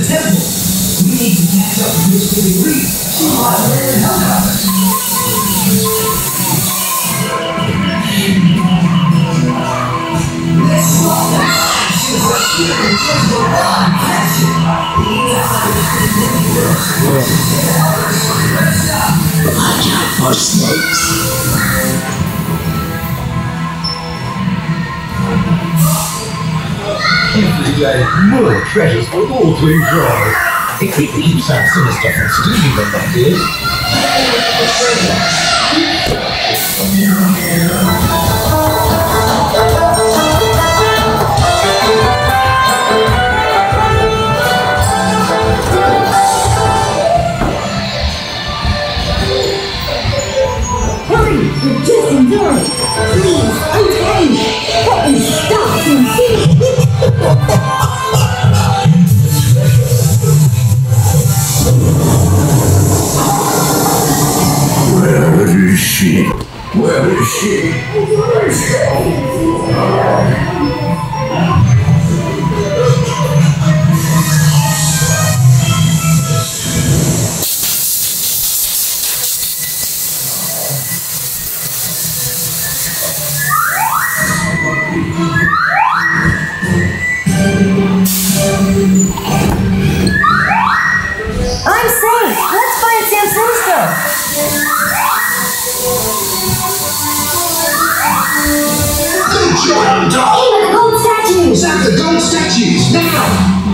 temple. We need to catch up to this really reef. She might have help us. Let's swap that. She's a human just for one. Catch it. Watch out for snakes. Every day, more treasures for all to enjoy. It keeps that sinister from stealing them, that is. Hurry, we're just enjoying. Please, untie me. Help me stop from seeing. Where is she? Where is she? Where is she? I'm safe. Let's find Sam Sinister. Good job, Dog! Aim at the gold statues. Zap the gold statues, now!